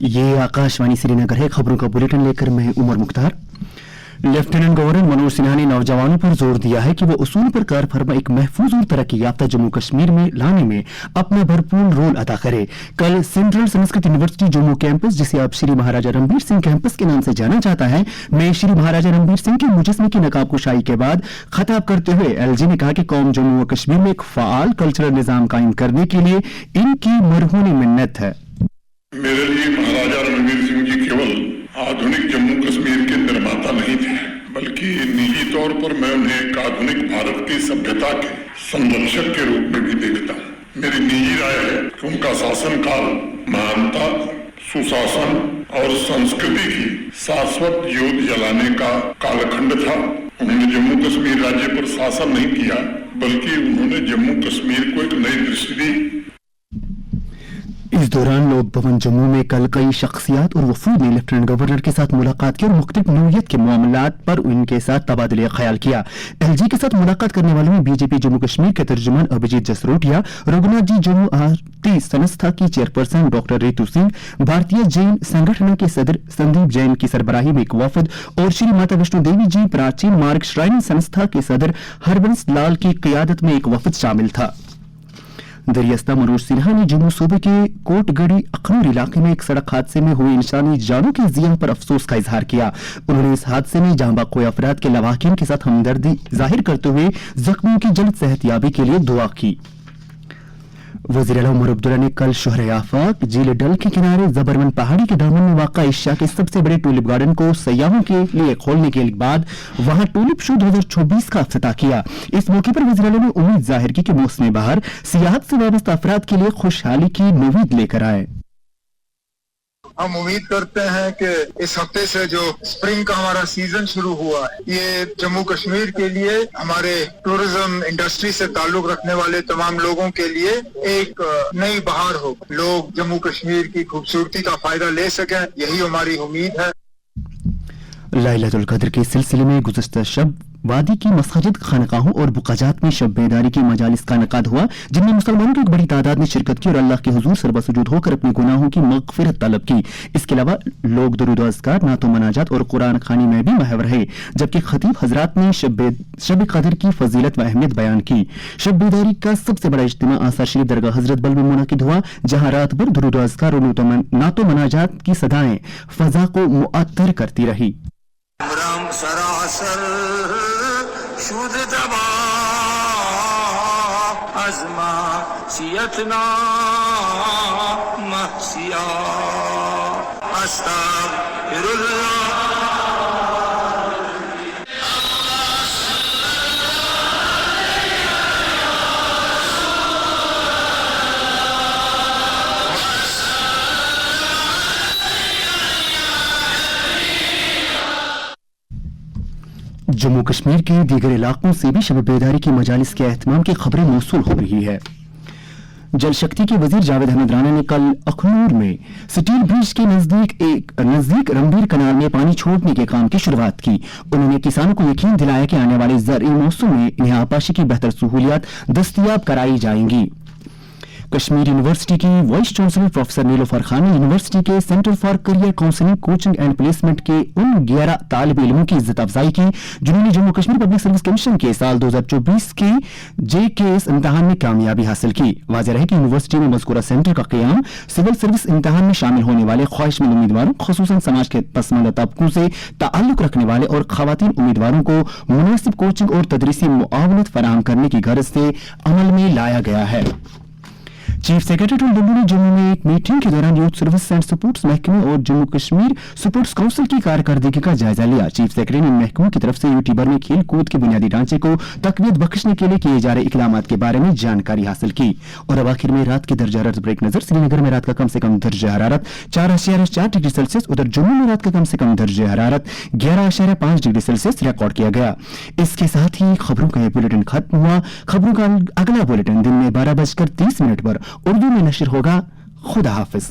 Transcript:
ये आकाशवाणी श्रीनगर है। खबरों का बुलेटिन लेकर मैं उमर मुख्तार। लेफ्टिनेंट गवर्नर मनोज सिन्हा ने नौजवानों पर जोर दिया है कि वो उसूल पर कार फरमा एक महफूज और तरक्की याफ्ता जम्मू कश्मीर में लाने में अपना भरपूर रोल अदा करे। कल central Sanskrit university Jammu campus, जिसे अब श्री महाराजा रणबीर सिंह कैंपस के नाम से जाना जाता है, में श्री महाराजा रणबीर सिंह के मुजस्मे की नकाबकुशाई के बाद खिताब करते हुए एलजी ने कहा कि कौम जम्मू व कश्मीर में एक फाल कल्चरल निजाम कायम करने के लिए इनकी मरहूनी मिन्नत है। मेरे लिए महाराजा रणबीर सिंह जी केवल आधुनिक जम्मू कश्मीर के निर्माता नहीं थे, बल्कि निजी तौर पर मैं उन्हें एक आधुनिक भारत की सभ्यता के संरक्षक के रूप में भी देखता हूँ। मेरी निजी राय है कि उनका शासनकाल महानता, सुशासन और संस्कृति की शाश्वत ज्योत जलाने का कालखंड था। उन्होंने जम्मू कश्मीर राज्य पर शासन नहीं किया, बल्कि उन्होंने जम्मू कश्मीर को एक नई दृष्टि दी। इस दौरान लोक भवन जम्मू में कल कई शख्सियात और वफूद ने लेफ्टिनेंट गवर्नर के साथ मुलाकात की और मुख्तलिफ नौयत के मामलात पर उनके साथ तबादले ख्याल किया। एलजी के साथ मुलाकात करने वालों में बीजेपी जम्मू कश्मीर के तर्जुमान अभिजीत जसरोटिया, रघुनाथ जी जम्मू आरती संस्था की चेयरपर्सन डॉक्टर रितु सिंह, भारतीय जैन संगठन के सदर संदीप जैन की सरबराही में एक वफद और श्री माता वैष्णो देवी जी प्राचीन मार्ग श्राइन संस्था के सदर हरबंस लाल की क़ियादत में एक वफद शामिल था। दरियास्ता मनोज सिन्हा ने जम्मू सूबे के कोटगढ़ी अखनूर इलाके में एक सड़क हादसे में हुए इंसानी जानों की ज़िया पर अफसोस का इजहार किया। उन्होंने इस हादसे में जाँ बाग अफराद के लवाहिकीन के साथ हमदर्दी जाहिर करते हुए जख्मियों की जल्द सेहतयाबी के लिए दुआ की। वज़ीर आला उमर अब्दुल्ला ने कल शोहर आफाक झील डल के किनारे जबरमन पहाड़ी के दामन में वाक़ा एशिया के सबसे बड़े टूलिप गार्डन को सयाहों के लिए खोलने के बाद वहां टूलिप शो 2024 का इफ्तिताह किया। इस मौके पर वज़ीर आला ने उम्मीद जाहिर की कि मौसम बहार सियाहत से वाबस्ता अफराद के लिए खुशहाली की नवीद लेकर आए। हम उम्मीद करते हैं कि इस हफ्ते से जो स्प्रिंग का हमारा सीजन शुरू हुआ है, ये जम्मू कश्मीर के लिए, हमारे टूरिज्म इंडस्ट्री से ताल्लुक रखने वाले तमाम लोगों के लिए एक नई बहार हो। लोग जम्मू कश्मीर की खूबसूरती का फायदा ले सकें, यही हमारी उम्मीद है। लैलतुल कद्र के सिलसिले में गुज़श्ता शब वादी की मसाजिद, खानकाहों और बुकाजात में शब बेदारी की मजालिस का इनेकाद हुआ, जिनमें मुसलमानों की एक बड़ी तादाद ने शिरकत की और अल्लाह के हुजूर सरबसुजूद होकर अपने गुनाहों की मग़फ़िरत तलब की। इसके अलावा लोग दुरूद व अज़कार, नातो मनाजात और कुरान खानी में भी महव रहे, जबकि खतीब हजरात ने शब कद्र की फजीलत व अहमियत बयान की। शब बेदारी का सबसे बड़ा इज्तिमा आसार शरीफ दरगाह हजरत बल में मुनाकिद हुआ, जहां रात भर दुरूद व अज़कार और नातो मनाजात की सदाएं फजा को मुअत्तर करती रही। सरासर शुद्ध दबा अज़मा सियतना महसिया अस्तग़फिरुल्लाह। जम्मू कश्मीर के दीगर इलाकों से भी शब बेदारी की मजालिस के एहतमाम की खबरें मौसूल हो रही है। जल शक्ति के वजीर जावेद अहमद राना ने कल अखनूर में स्टील ब्रिज के नजदीक रणबीर कनाल में पानी छोड़ने के काम की शुरुआत की। उन्होंने किसानों को यकीन दिलाया कि आने वाले ज़रई मौसम में इन्हें आपाशी की बेहतर सहूलियात दस्तयाब कराई जाएंगी। कश्मीर यूनिवर्सिटी की vice chancellor professor Nilofar Khan ने यूनिवर्सिटी के centre for career counselling, coaching and placement के उन 11 तालिब इल्मों की इज्जत अफजाई की जिन्होंने Jammu Kashmir public service commission के साल 2024 के JKS इम्तिहान में कामयाबी हासिल की। वाज़ेह है कि यूनिवर्सिटी में मज़कूरा सेंटर का क़याम सिविल सर्विस इम्तिहान में शामिल होने वाले ख्वाहिशमंद उम्मीदवारों, ख़ुसूसन समाज के पसमानदा तबकों से ताल्लुक रखने वाले और ख़वातीन उम्मीदवारों को मुनासिब कोचिंग और तदरीसी मुआवनत फराहम करने की गर्ज से अमल में लाया गया है। चीफ सेक्रेटरी दिल्ली ने जम्मू में एक मीटिंग के दौरान यूथ सर्विस एंड सपोर्ट्स महकमे और जम्मू कश्मीर सपोर्ट्स काउंसिल की कारकर्दगी का जायजा लिया। चीफ सेक्रेटरी ने महकमों की तरफ से यूटी भर में खेल कूद के बुनियादी ढांचे को तकवीत बख्शने के लिए किए जा रहे इकदामात के बारे में जानकारी हासिल की। और अब आखिर में रात की दर्जा हरारत ब्रेक नजर। श्रीनगर में रात का कम से कम दर्जा हरारत 4.4 डिग्री सेल्सियस, उधर जम्मू में रात का कम से कम दर्जा हरारत 11.5 डिग्री सेल्सियस रिकॉर्ड किया गया। इसके साथ ही खबरों का यह बुलेटिन खत्म हुआ। खबरों का अगला बुलेटिन दिन में 12:30 पर उर्दू में नशर होगा। खुदा हाफिज।